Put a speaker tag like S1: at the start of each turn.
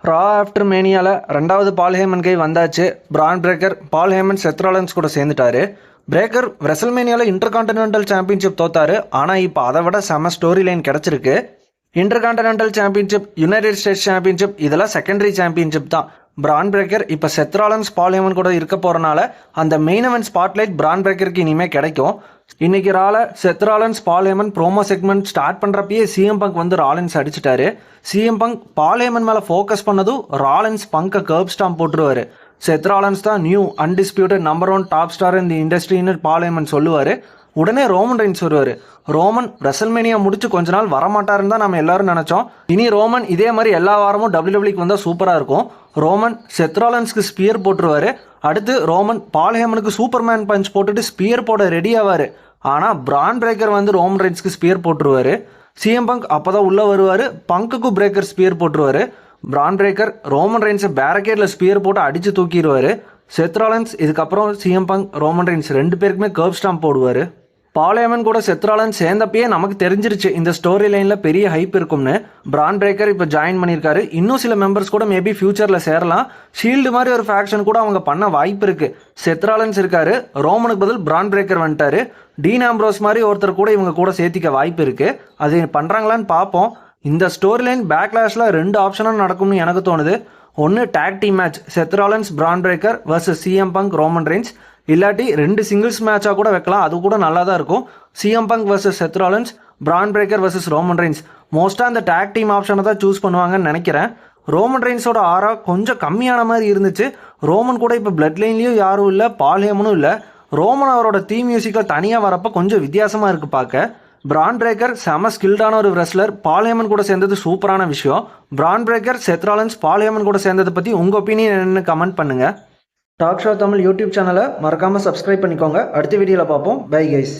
S1: ரா after மேனியால ரெண்டாவது பால் ஹேமன் கை வந்தாச்சு. பிரான் breaker பால் Hemen Seth Rollins கூட சேர்ந்துட்டாரு. பிரேக்கர் ரெசல்மேனியாவில் இன்டர்கான்டினென்டல் சாம்பியன்ஷிப் தோத்தாரு. ஆனால் இப்போ அதை விட செம ஸ்டோரி லைன் கிடச்சிருக்கு. Intercontinental championship, United States championship இதெல்லாம் செகண்டரி சாம்பியன்ஷிப் தான். பிரான் பிரேக்கர் இப்போ செத் ராலின்ஸ் பால் ஹேமன் கூட இருக்க போகிறனால அந்த மெயின் event ஸ்பாட்லைட் பிரான் பிரேக்கருக்கு இனிமேல் கிடைக்கும். இன்னைக்கு ரால Seth Rollins Paul Heyman promo segment start பண்ணுறப்பயே சிஎம் பங்க் வந்து ராலின்ஸ் அடிச்சிட்டாரு. சிஎம் பங்க் பால் ஹேமன் மேலே ஃபோக்கஸ் பண்ணதும் ராலின்ஸ் பங்கை கர்ப் ஸ்டாம்ப் போட்டுருவாரு. செத் ராலின்ஸ் தான் new undisputed number 1 top star இந்த இண்டஸ்ட்ரின்னு பால் ஹேமன் சொல்லுவார். உடனே ரோமன் ரெயின்ஸ் வருவார். ரோமன் ரெசல்மேனியா முடிச்சு கொஞ்ச நாள் வரமாட்டாருன்னு தான் நம்ம எல்லாரும் நினச்சோம். இனி ரோமன் இதே மாதிரி எல்லா வாரமும் டபிள்யூடபிள்யூக்கு வந்தால் சூப்பராக இருக்கும். ரோமன் செத் ராலின்ஸ்க்கு ஸ்பியர் போட்டுருவாரு. அடுத்து ரோமன் பால் ஹேமனுக்கு சூப்பர்மேன் பஞ்ச் போட்டுட்டு ஸ்பியர் போட ரெடி ஆவார். ஆனால் பிரான் பிரேக்கர் வந்து ரோமன் ரெயின்ஸ்க்கு ஸ்பியர் போட்டுருவாரு. சிஎம் பங்க் அப்போ தான் உள்ளே வருவார். பங்குக்கு பிரேக்கர் ஸ்பியர் போட்டுருவாரு. பிரான் பிரேக்கர் ரோமன் ரெயின்ஸை பேரகேட்டில் ஸ்பியர் போட்டு அடித்து தூக்கிடுவார். செத் ராலின்ஸ் இதுக்கப்புறம் சிஎம் பங்க் ரோமன் ரெயின்ஸ் ரெண்டு பேருக்குமே கர்ப் ஸ்டாம்ப் போடுவார். பால் ஹேமன் கூட செத் ராலின்ஸ் சேர்ந்தப்பயே நமக்கு தெரிஞ்சிருச்சு இந்த ஸ்டோரி லைனில் பெரிய ஹைப் இருக்கும்னு. பிரான் பிரேக்கர் இப்போ ஜாயின் பண்ணியிருக்காரு. இன்னும் சில மெம்பர்ஸ் கூட மேபி ஃபியூச்சரில் சேரலாம். ஷீல்டு மாதிரி ஒரு ஃபேக்ஷன் கூட அவங்க பண்ண வாய்ப்பு இருக்குது. செத் ராலின்ஸ் இருக்காரு, ரோமனுக்கு பதில் பிரான் பிரேக்கர் வந்துட்டாரு. டீன் ஆம்ப்ரோஸ் மாதிரி ஒருத்தர் கூட இவங்க கூட சேர்த்திக்க வாய்ப்பு இருக்குது. அது பண்ணுறாங்களான்னு பார்ப்போம். இந்த ஸ்டோரி லைன் பேக்லாஷில் 2 ஆப்ஷனாக நடக்கும்னு எனக்கு தோணுது. ஒன்று take team match Seth Rollins Bron Breakker vs CM Punk Roman Reigns, இல்லாட்டி 2 சிங்கிள்ஸ் மேட்சாக கூட வைக்கலாம். அது கூட நல்லா தான் இருக்கும். CM Punk vs Seth Rollins, Bron Breakker vs Roman Reigns. மோஸ்ட்டாக அந்த டேக் டீம் ஆப்ஷனை தான் சூஸ் பண்ணுவாங்கன்னு நினைக்கிறேன். ரோமன் ரெயின்ஸோட ஆரா கொஞ்சம் கம்மியான மாதிரி இருந்துச்சு. ரோமன் கூட இப்போ பிளட் லைன்லேயும் யாரும் இல்லை, பால் ஹேமனும் இல்லை. ரோமன் அவரோட தீம் மியூசிக்கில் தனியாக வரப்போ கொஞ்சம் வித்தியாசமாக இருக்குது பார்க்க. பிரான் பிரேக்கர் செம ஸ்கில்டான ஒரு ரெஸ்லர். பால் ஹேமன் கூட சேர்ந்தது சூப்பரான விஷயம். பிரான் பிரேக்கர் செத் ராலின்ஸ் பால் ஹேமன் கூட சேர்ந்ததை பற்றி உங்கள் ஒப்பீனியன் என்னன்னு கமெண்ட் பண்ணுங்கள். டாக் ஷோ தமிழ் யூடியூப் சேனலை மறக்காமல் சப்ஸ்கிரைப் பண்ணிக்கோங்க. அடுத்த வீடியோவில் பார்ப்போம். Bye guys.